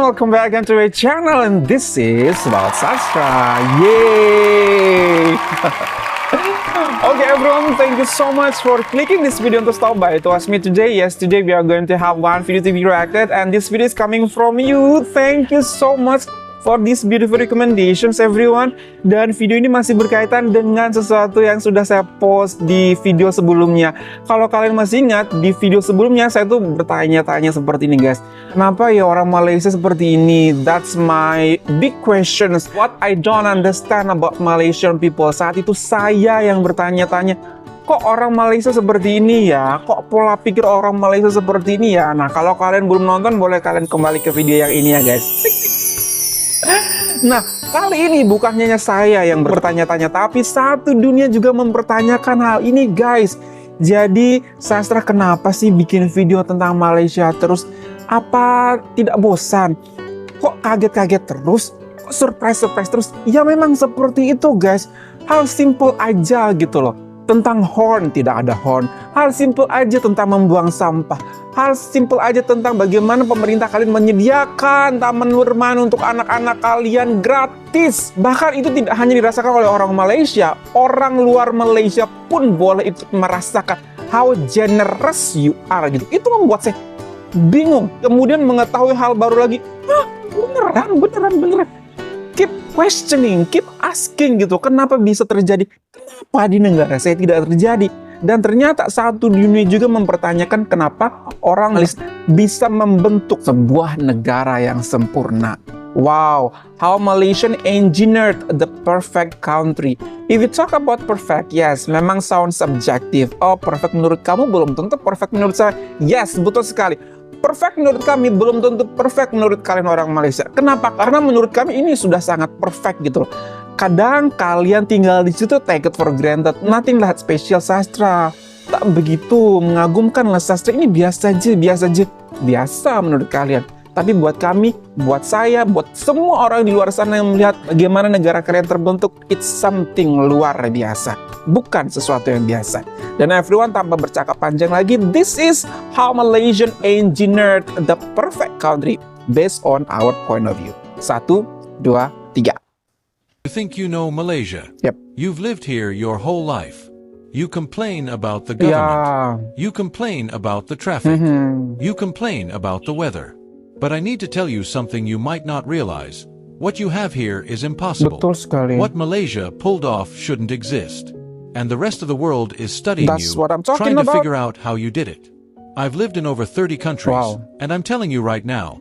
welcome back again to my channel, and this is about sastra. Yay! Okay everyone, thank you so much for clicking this video to stop by to watch me today. Yes, today we are going to have one video to be reacted, and this video is coming from you. Thank you so much for these beautiful recommendations everyone. Dan video ini masih berkaitan dengan sesuatu yang sudah saya post di video sebelumnya. Kalau kalian masih ingat, di video sebelumnya saya tuh bertanya-tanya seperti ini guys. Kenapa ya orang Malaysia seperti ini? That's my big questions. What I don't understand about Malaysian people. Saat itu saya yang bertanya-tanya, kok orang Malaysia seperti ini ya? Kok pola pikir orang Malaysia seperti ini ya? Nah, kalau kalian belum nonton, boleh kalian kembali ke video yang ini ya guys. Nah, kali ini bukan hanya saya yang bertanya-tanya, tapi satu dunia juga mempertanyakan hal ini guys. Jadi, Sastra kenapa sih bikin video tentang Malaysia terus? Apa tidak bosan? Kok kaget-kaget terus? Kok surprise-surprise terus? Ya memang seperti itu guys. Hal simple aja gitu loh. Tentang horn, tidak ada horn. Hal simple aja tentang membuang sampah. Hal simple aja tentang bagaimana pemerintah kalian menyediakan taman bermain untuk anak-anak kalian gratis. Bahkan itu tidak hanya dirasakan oleh orang Malaysia, orang luar Malaysia pun boleh ikut merasakan how generous you are gitu. Itu membuat saya bingung. Kemudian mengetahui hal baru lagi. Beneran. Keep questioning, keep asking gitu. Kenapa bisa terjadi? Kenapa di negara saya tidak terjadi? Dan ternyata satu dunia juga mempertanyakan kenapa orang Malaysia bisa membentuk sebuah negara yang sempurna. Wow, how Malaysian engineered the perfect country. If you talk about perfect, yes, memang sound subjective. Oh, perfect menurut kamu belum tentu perfect menurut saya. Yes, betul sekali. Perfect menurut kami belum tentu perfect menurut kalian orang Malaysia. Kenapa? Karena menurut kami ini sudah sangat perfect gitu loh. Kadang kalian tinggal di situ take it for granted. Nothing that special sastra. Tak begitu mengagumkan lah sastra ini biasa aja menurut kalian. Tapi buat kami, buat saya, buat semua orang di luar sana yang melihat bagaimana negara kalian terbentuk, it's something luar biasa. Bukan sesuatu yang biasa. Dan everyone, tanpa bercakap panjang lagi, this is how Malaysian engineered the perfect country based on our point of view. 1, 2, 3. You think you know Malaysia? Yep. You've lived here your whole life. You complain about the government. You complain about the traffic. You complain about the weather. But I need to tell you something you might not realize. What you have here is impossible. Betul sekali. What Malaysia pulled off shouldn't exist. And the rest of the world is studying That's you, what I'm talking trying to about. figure out how you did it. I've lived in over 30 countries, Wow. and I'm telling you right now,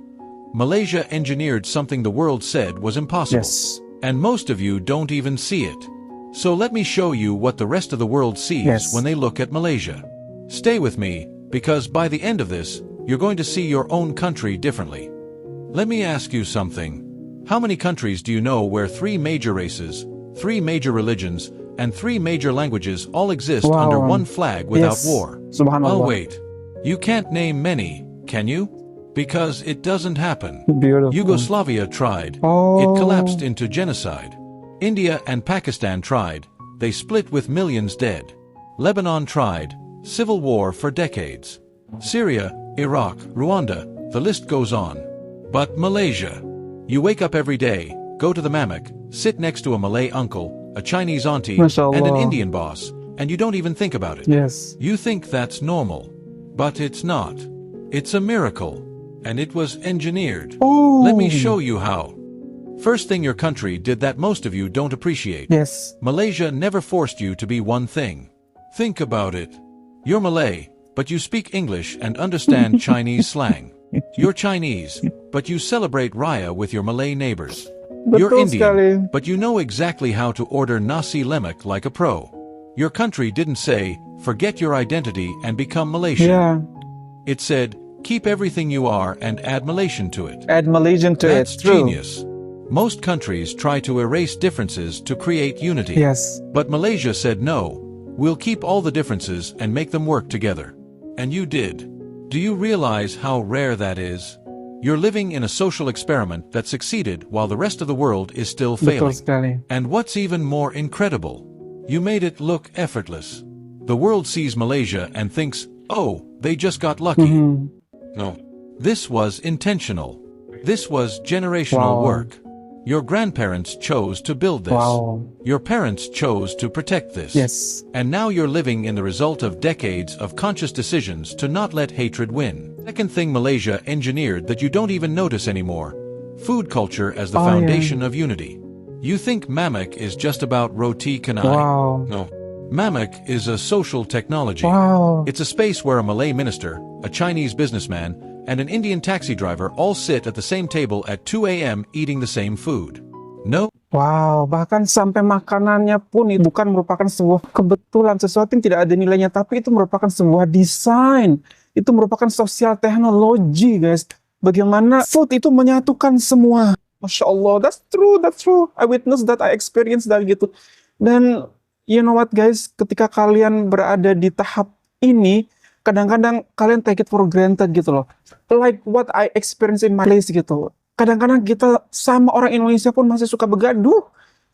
Malaysia engineered something the world said was impossible. Yes. And most of you don't even see it. So let me show you what the rest of the world sees Yes. when they look at Malaysia. Stay with me, because by the end of this, you're going to see your own country differently. Let me ask you something. How many countries do you know where 3 major races, 3 major religions, and 3 major languages all exist under one flag without Yes. war? Subhanallah. Oh wait, you can't name many, can you? Because it doesn't happen. Beautiful. Yugoslavia tried. It collapsed into genocide. India and Pakistan tried. They split with millions dead. Lebanon tried. Civil war for decades. Syria, Iraq, Rwanda, the list goes on. But Malaysia. You wake up every day, go to the Mamak, sit next to a Malay uncle, a Chinese auntie, Mashallah. and an Indian boss, and you don't even think about it. Yes. You think that's normal. But it's not. It's a miracle. And it was engineered. Oh. Let me show you how. First thing your country did that most of you don't appreciate. Yes. Malaysia never forced you to be one thing. Think about it. You're Malay, but you speak English and understand Chinese slang. You're Chinese, but you celebrate Raya with your Malay neighbors. You're Betul Indian, sekali. but you know exactly how to order nasi lemak like a pro. Your country didn't say, forget your identity and become Malaysian. Yeah. It said, keep everything you are and add Malaysian to it. Add Malaysian to That's it. True. genius. Most countries try to erase differences to create unity. Yes. But Malaysia said no. We'll keep all the differences and make them work together. And you did. Do you realize how rare that is? You're living in a social experiment that succeeded while the rest of the world is still Betul failing. sekali. And what's even more incredible, you made it look effortless. The world sees Malaysia and thinks, oh, they just got lucky. No. This was intentional. This was generational Wow. work. Your grandparents chose to build this. Wow. Your parents chose to protect this. Yes. And now you're living in the result of decades of conscious decisions to not let hatred win. Second thing Malaysia engineered that you don't even notice anymore. Food culture as the Oh, yeah. foundation of unity. You think Mamak is just about roti canai? Wow. No. Mamak is a social technology. Wow. It's a space where a Malay minister, a Chinese businessman, and an Indian taxi driver all sit at the same table at 2 a.m. eating the same food. No Wow, bahkan sampai makanannya pun itu bukan merupakan sebuah kebetulan, sesuatu yang tidak ada nilainya, tapi itu merupakan sebuah desain. Itu merupakan sosial teknologi, guys. Bagaimana food itu menyatukan semua. Masya Allah, that's true, that's true. I witnessed that, I experienced that gitu. Dan you know what guys, ketika kalian berada di tahap ini, kadang-kadang kalian take it for granted gitu loh. Like what I experienced in my place gitu. Kadang-kadang kita sama orang Indonesia pun masih suka begaduh.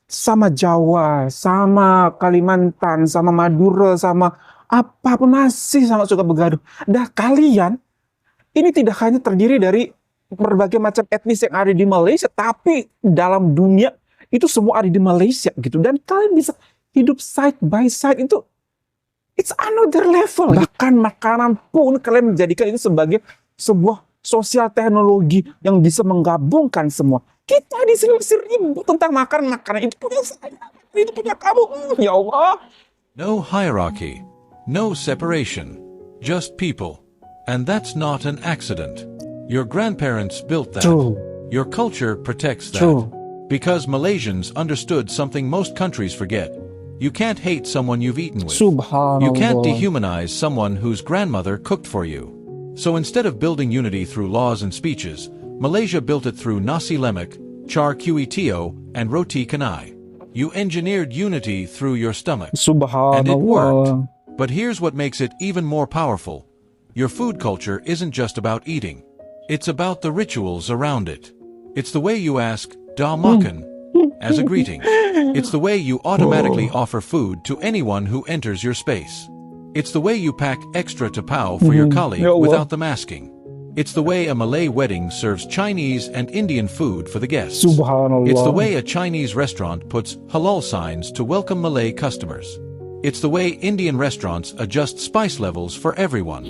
Sama Jawa, sama Kalimantan, sama Madura, sama apapun masih sangat suka begaduh. Dah kalian, ini tidak hanya terdiri dari berbagai macam etnis yang ada di Malaysia, tapi dalam dunia itu semua ada di Malaysia gitu. Dan kalian bisa hidup side by side, itu it's another level. Bahkan makanan pun kalian menjadikan itu sebagai sebuah sosial teknologi yang bisa menggabungkan semua. Kita di sini masih ribut tentang makanan itu punya saya, itu punya kamu. Ya Allah. No hierarchy, no separation, just people. And that's not an accident. Your grandparents built that. True. Your culture protects that. True. Because Malaysians understood something most countries forget. You can't hate someone you've eaten with. Subhanallah. You can't dehumanize someone whose grandmother cooked for you. So instead of building unity through laws and speeches, Malaysia built it through nasi lemak, char kway teow, and roti canai. You engineered unity through your stomach. Subhanallah. And it worked. But here's what makes it even more powerful. Your food culture isn't just about eating. It's about the rituals around it. It's the way you ask, "Da makan," as a greeting. It's the way you automatically offer food to anyone who enters your space. It's the way you pack extra tapao for your colleague Ya Allah. without them asking. It's the way a Malay wedding serves Chinese and Indian food for the guests. Subhanallah. It's the way a Chinese restaurant puts halal signs to welcome Malay customers. It's the way Indian restaurants adjust spice levels for everyone.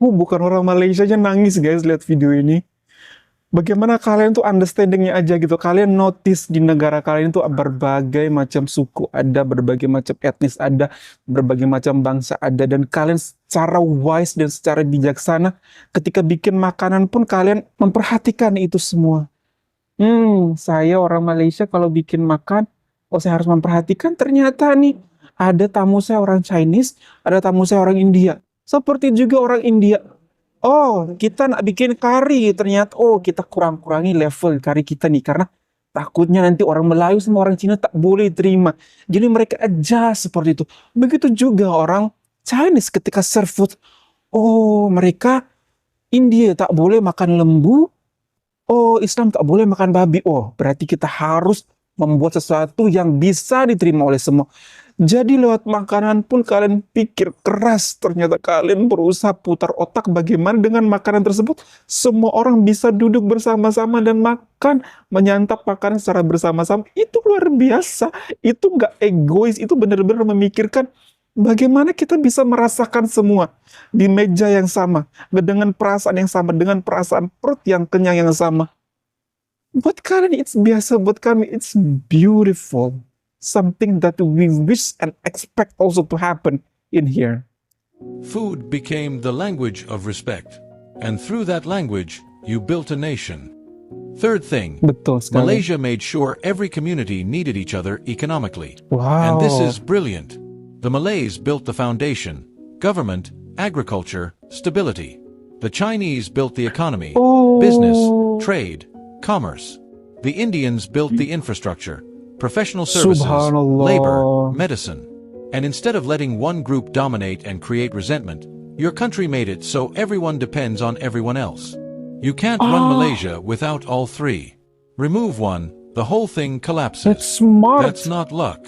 Bukan orang Malaysia aja nangis guys lihat video ini. Bagaimana kalian tuh understandingnya aja gitu. Kalian notice di negara kalian tuh berbagai macam suku ada, berbagai macam etnis ada, berbagai macam bangsa ada. Dan kalian secara wise dan secara bijaksana ketika bikin makanan pun kalian memperhatikan itu semua. Saya orang Malaysia kalau bikin makan, saya harus memperhatikan ternyata nih ada tamu saya orang Chinese, ada tamu saya orang India. Seperti juga orang India. Oh, kita nak bikin kari, ternyata kita kurang-kurangi level kari kita nih karena takutnya nanti orang Melayu sama orang Cina tak boleh terima. Jadi mereka adjust seperti itu. Begitu juga orang Chinese ketika serve food. Oh, mereka India tak boleh makan lembu. Oh, Islam tak boleh makan babi. Oh, berarti kita harus membuat sesuatu yang bisa diterima oleh semua. Jadi lewat makanan pun kalian pikir keras, ternyata kalian berusaha putar otak bagaimana dengan makanan tersebut semua orang bisa duduk bersama-sama dan makan, menyantap makanan secara bersama-sama. Itu luar biasa, itu nggak egois, itu benar-benar memikirkan bagaimana kita bisa merasakan semua di meja yang sama, dengan perasaan yang sama, dengan perasaan perut yang kenyang yang sama. Buat kalian it's biasa, buat kami it's beautiful. Something that we wish and expect also to happen in here. Food became the language of respect. And through that language, you built a nation. Third thing, Betul sekali. Malaysia made sure every community needed each other economically. Wow. And this is brilliant. The Malays built the foundation, government, agriculture, stability. The Chinese built the economy, business, trade, commerce. The Indians built the infrastructure, professional services, Subhanallah. labor, medicine. And instead of letting one group dominate and create resentment, your country made it so everyone depends on everyone else. You can't run Malaysia without all three. Remove one, the whole thing collapses. That's smart. That's not luck.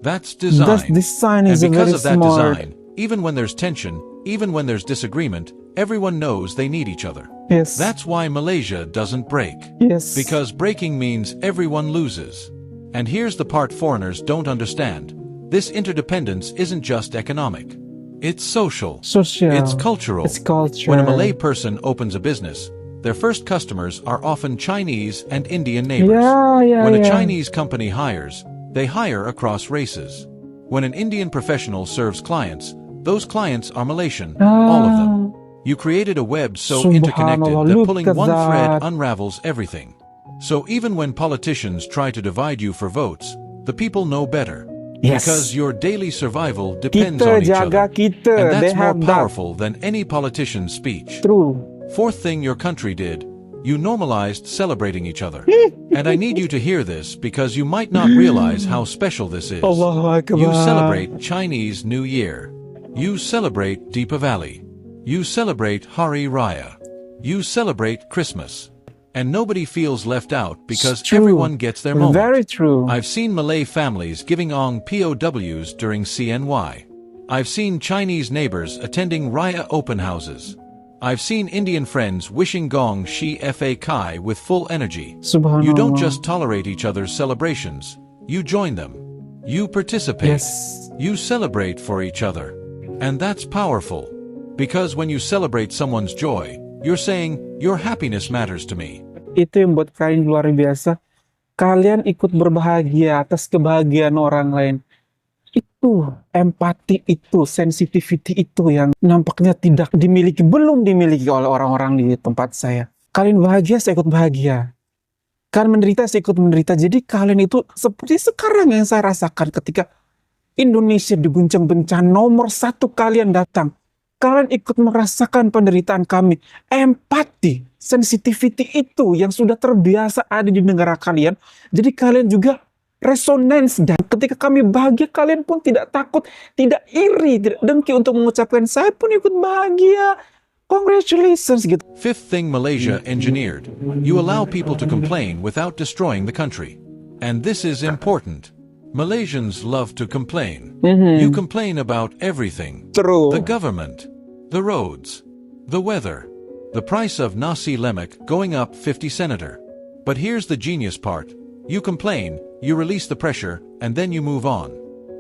That's design. That design is and because very of that smart. design, even when there's tension, even when there's disagreement, everyone knows they need each other. Yes. That's why Malaysia doesn't break. Yes. Because breaking means everyone loses. And here's the part foreigners don't understand. This interdependence isn't just economic. It's social. Social. It's cultural. It's culture. When a Malay person opens a business, their first customers are often Chinese and Indian neighbors. When a Chinese company hires, they hire across races. When an Indian professional serves clients, those clients are Malaysian, all of them. You created a web so interconnected that pulling one thread unravels everything. So even when politicians try to divide you for votes, the people know better. Yes. Because your daily survival depends on each other. And that's more powerful than any politician's speech. True. Fourth thing your country did, you normalized celebrating each other. And I need you to hear this because you might not realize how special this is. Allahu Akbar. You celebrate Chinese New Year. You celebrate Deepavali. You celebrate Hari Raya. You celebrate Christmas. And nobody feels left out because everyone gets their moment. Very true. I've seen Malay families giving Ong POWs during CNY. I've seen Chinese neighbors attending Raya open houses. I've seen Indian friends wishing Gong Shi Fa Kai with full energy. Subhanallah. You don't just tolerate each other's celebrations. You join them. You participate. Yes. You celebrate for each other. And that's powerful. Because when you celebrate someone's joy, you're saying, your happiness matters to me. Itu yang buat kalian luar biasa. Kalian ikut berbahagia atas kebahagiaan orang lain. Itu empati, itu sensitivity itu yang nampaknya tidak dimiliki, belum dimiliki oleh orang-orang di tempat saya. Kalian bahagia, saya ikut bahagia. Kalian menderita, saya ikut menderita. Jadi kalian itu seperti sekarang yang saya rasakan ketika Indonesia diguncang bencana, nomor satu kalian datang. Kalian ikut merasakan penderitaan kami. Empati, sensitivity itu yang sudah terbiasa ada di negara kalian. Jadi kalian juga resonance, dan ketika kami bahagia, kalian pun tidak takut, tidak iri, tidak dengki untuk mengucapkan saya pun ikut bahagia. Congratulations gitu. Fifth thing Malaysia engineered. You allow people to complain without destroying the country. And this is important. Malaysians love to complain. You complain about everything. True. The government, the roads, the weather, the price of nasi lemak going up 50 senator. But here's the genius part. You complain, you release the pressure, and then you move on.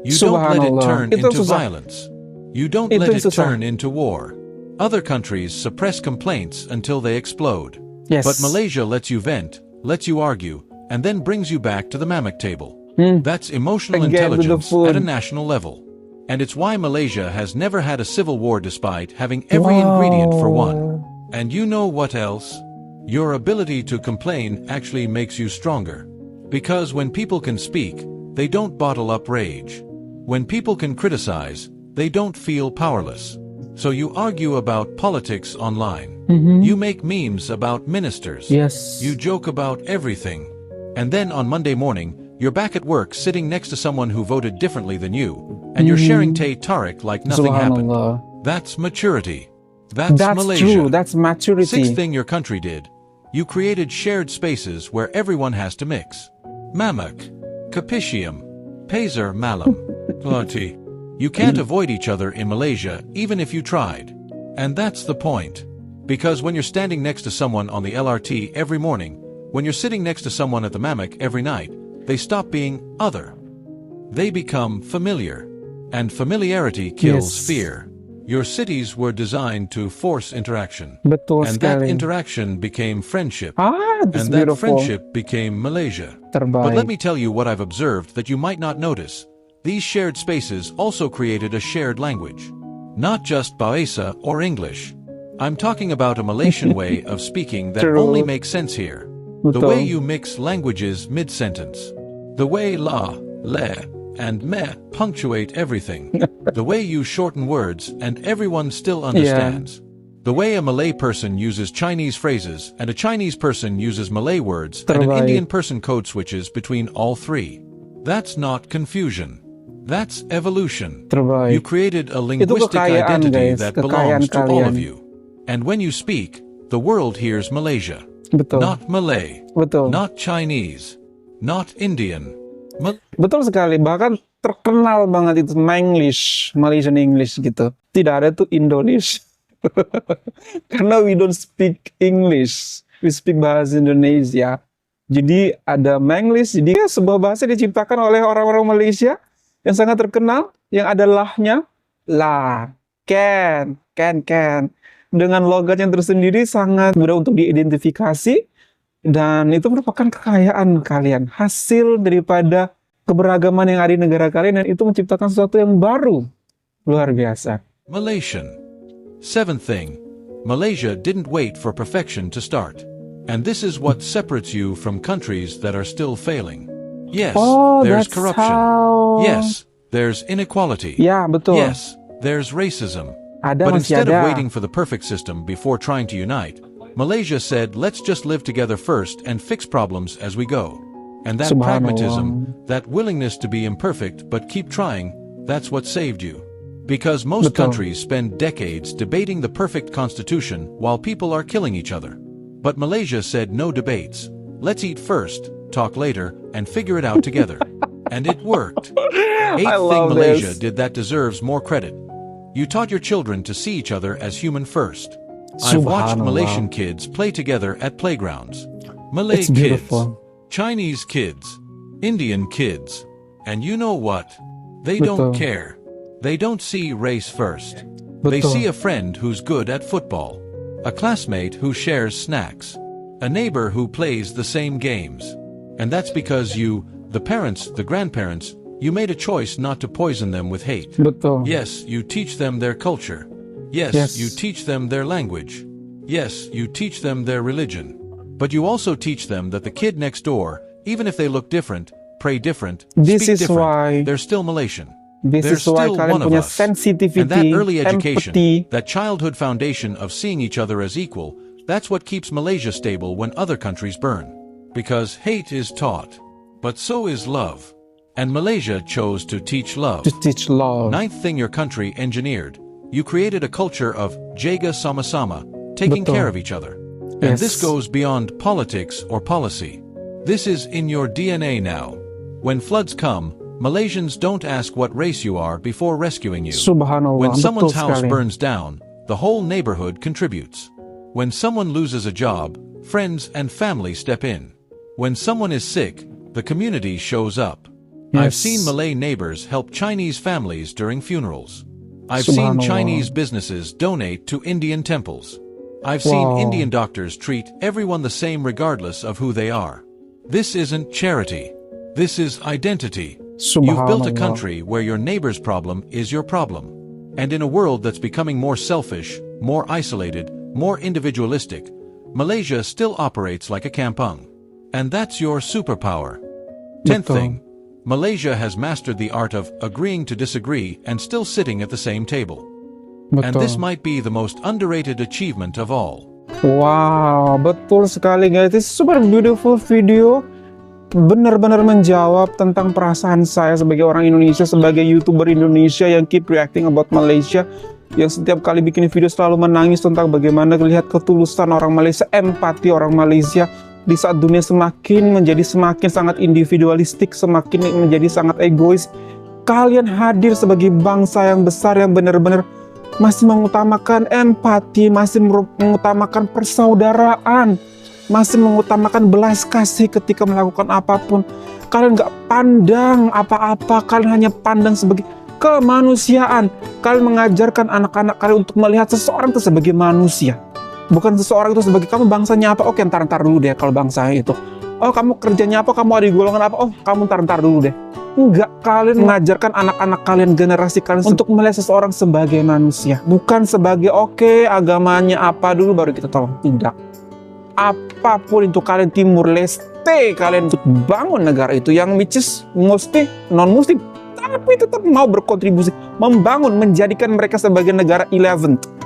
You don't let it turn into violence. You don't let it turn into war. Other countries suppress complaints until they explode. Yes. But Malaysia lets you vent, lets you argue, and then brings you back to the Mamak table. That's emotional intelligence at a national level. And it's why Malaysia has never had a civil war despite having every ingredient for one. And you know what else? Your ability to complain actually makes you stronger. Because when people can speak, they don't bottle up rage. When people can criticize, they don't feel powerless. So you argue about politics online. You make memes about ministers. Yes. You joke about everything. And then on Monday morning, you're back at work sitting next to someone who voted differently than you, and you're sharing Teh Tarik like nothing happened. That's maturity. That's Malaysia. True. That's maturity. Sixth thing your country did. You created shared spaces where everyone has to mix. Mamak, Kapisium, Pazer Malam, Lati. You can't avoid each other in Malaysia even if you tried. And that's the point. Because when you're standing next to someone on the LRT every morning, when you're sitting next to someone at the Mamak every night, they stop being other. They become familiar. And familiarity kills fear. Your cities were designed to force interaction. Betul and sekali. that interaction became friendship. That's and that beautiful. friendship became Malaysia. Terbaik. But let me tell you what I've observed that you might not notice. These shared spaces also created a shared language. Not just Bahasa or English. I'm talking about a Malaysian way of speaking that only makes sense here. The way you mix languages mid-sentence. The way la, le, and me punctuate everything. The way you shorten words and everyone still understands. The way a Malay person uses Chinese phrases and a Chinese person uses Malay words and an Indian person code switches between all three. That's not confusion. That's evolution. Terbaik. You created a linguistic identity that belongs to all of you. And when you speak, the world hears Malaysia. Betul. Not Malay. Betul. Not Chinese. Not Indian. Betul sekali. Bahkan terkenal banget itu Manglish, Malaysian English gitu. Tidak ada tuh Indonesian. Karena we don't speak English, we speak bahasa Indonesia. Jadi ada Manglish, jadi sebuah bahasa diciptakan oleh orang-orang Malaysia yang sangat terkenal, yang ada lahnya, lah, can. Dengan logat yang tersendiri sangat mudah untuk diidentifikasi, dan itu merupakan kekayaan kalian, hasil daripada keberagaman yang ada di negara kalian, dan itu menciptakan sesuatu yang baru, luar biasa. Malaysian. Seventh thing, Malaysia didn't wait for perfection to start. And this is what separates you from countries that are still failing. Yes, there's that's corruption. how... Yes, there's inequality. Ya, betul. Yes, there's racism. Ada, But masih instead ada. of waiting for the perfect system before trying to unite, Malaysia said, let's just live together first and fix problems as we go. And that Subhanallah. pragmatism, that willingness to be imperfect but keep trying, that's what saved you. Because most Betul. countries spend decades debating the perfect constitution while people are killing each other. But Malaysia said no debates. Let's eat first, talk later, and figure it out together. And it worked. Eighth I thing love Malaysia this. did that deserves more credit. You taught your children to see each other as human first. I've watched Subhanallah. Malaysian kids play together at playgrounds. Malay It's kids, beautiful. Chinese kids, Indian kids. And you know what? They don't Betul. care. They don't see race first. They Betul. see a friend who's good at football, a classmate who shares snacks, a neighbor who plays the same games. And that's because you, the parents, the grandparents, you made a choice not to poison them with hate. Betul. Yes, you teach them their culture. Yes, Yes. you teach them their language. Yes, you teach them their religion. But you also teach them that the kid next door, even if they look different, pray different, This speak is different, why- they're still Malaysian. This They're is why still kalian one of punya us. sensitivity, And that early education, empathy. that childhood foundation of seeing each other as equal, that's what keeps Malaysia stable when other countries burn. Because hate is taught, but so is love. And Malaysia chose to teach love. To teach love. Ninth thing your country engineered, you created a culture of jaga sama-sama, taking Betul. care of each other. And Yes. this goes beyond politics or policy. This is in your DNA now. When floods come, Malaysians don't ask what race you are before rescuing you. Subhanallah. When someone's Betul house sekali. burns down, the whole neighborhood contributes. When someone loses a job, friends and family step in. When someone is sick, the community shows up. I've Yes. seen Malay neighbors help Chinese families during funerals. I've seen Subhanallah. Chinese businesses donate to Indian temples. I've seen Wow. Indian doctors treat everyone the same regardless of who they are. This isn't charity. This is identity. You've built a Subhanallah. country where your neighbor's problem is your problem. And in a world that's becoming more selfish, more isolated, more individualistic, Malaysia still operates like a kampung. And that's your superpower. Tenth Betul. thing, Malaysia has mastered the art of agreeing to disagree and still sitting at the same table. And Betul. this might be the most underrated achievement of all. Wow, betul sekali guys. This is super beautiful video. Benar-benar menjawab tentang perasaan saya sebagai orang Indonesia, sebagai YouTuber Indonesia yang keep reacting about Malaysia, yang setiap kali bikin video selalu menangis tentang bagaimana lihat ketulusan orang Malaysia, empati orang Malaysia di saat dunia semakin sangat individualistik, semakin menjadi sangat egois. Kalian hadir sebagai bangsa yang besar yang benar-benar masih mengutamakan empati, masih mengutamakan persaudaraan, masih mengutamakan belas kasih ketika melakukan apapun. Kalian nggak pandang apa-apa, kalian hanya pandang sebagai kemanusiaan. Kalian mengajarkan anak-anak kalian untuk melihat seseorang itu sebagai manusia, bukan seseorang itu sebagai kamu bangsanya apa, oke ntar dulu deh kalau bangsanya itu. Oh kamu kerjanya apa, kamu ada di golongan apa, oh kamu ntar dulu deh. Enggak, kalian mengajarkan anak-anak kalian, generasi kalian untuk melihat seseorang sebagai manusia, bukan sebagai oke agamanya apa dulu baru kita tolong. Tidak. Apapun itu kalian Timur Leste, kalian untuk bangun negara itu yang which is muslim, non-muslim, tapi tetap mau berkontribusi, membangun, menjadikan mereka sebagai negara 11th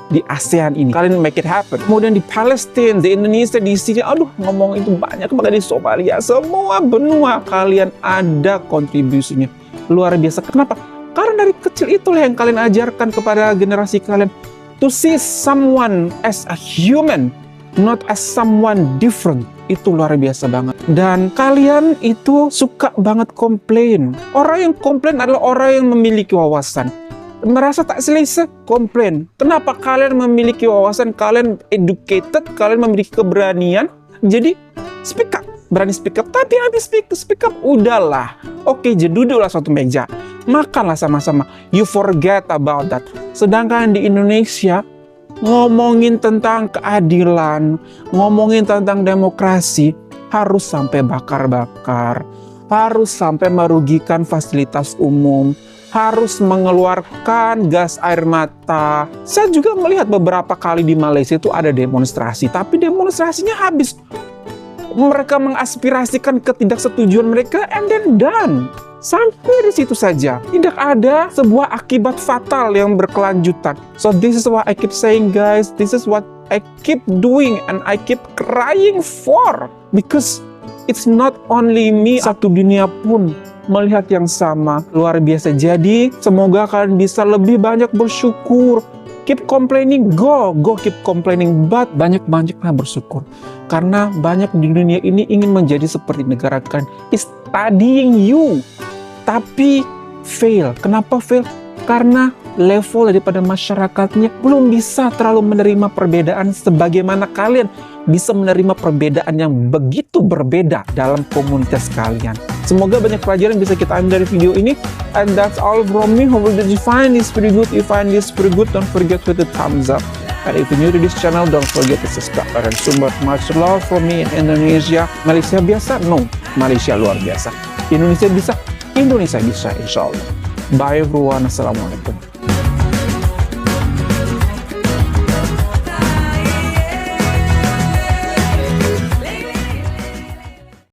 di ASEAN ini. Kalian make it happen. Kemudian di Palestina, di Indonesia, di sini, aduh ngomong itu banyak, bahkan di Somalia, semua benua kalian ada kontribusinya. Luar biasa. Kenapa? Karena dari kecil itulah yang kalian ajarkan kepada generasi kalian to see someone as a human, not as someone different. Itu luar biasa banget. Dan kalian itu suka banget komplain. Orang yang komplain adalah orang yang memiliki wawasan. merasa tak selesa, komplain. Kenapa kalian memiliki wawasan, kalian educated, kalian memiliki keberanian, jadi speak up, berani speak up, tapi habis speak up, udahlah. Oke, jadi duduklah satu meja, makanlah sama-sama. You forget about that. Sedangkan di Indonesia, ngomongin tentang keadilan, ngomongin tentang demokrasi, harus sampai bakar-bakar, harus sampai merugikan fasilitas umum, harus mengeluarkan gas air mata. Saya juga melihat beberapa kali di Malaysia itu ada demonstrasi, tapi demonstrasinya habis. Mereka mengaspirasikan ketidaksetujuan mereka and then done. Sampai di situ saja. Tidak ada sebuah akibat fatal yang berkelanjutan. So this is what I keep saying, guys. This is what I keep doing and I keep crying for. Because it's not only me, satu dunia pun melihat yang sama. Luar biasa. Jadi semoga kalian bisa lebih banyak bersyukur. Keep complaining, go keep complaining, but banyak-banyaklah bersyukur. Karena banyak di dunia ini ingin menjadi seperti negara kalian, is studying you, tapi fail. Kenapa fail? Karena level daripada masyarakatnya belum bisa terlalu menerima perbedaan sebagaimana kalian bisa menerima perbedaan yang begitu berbeda dalam komunitas kalian. Semoga banyak pelajaran bisa kita ambil dari video ini. And that's all from me. Hope that you find this pretty good. If you find this pretty good, don't forget to hit the thumbs up. And if you're new to this channel, don't forget to subscribe. And so much love from me in Indonesia. Malaysia biasa? No. Malaysia luar biasa. Indonesia bisa? Indonesia bisa, insya Allah. Bye everyone. Assalamualaikum.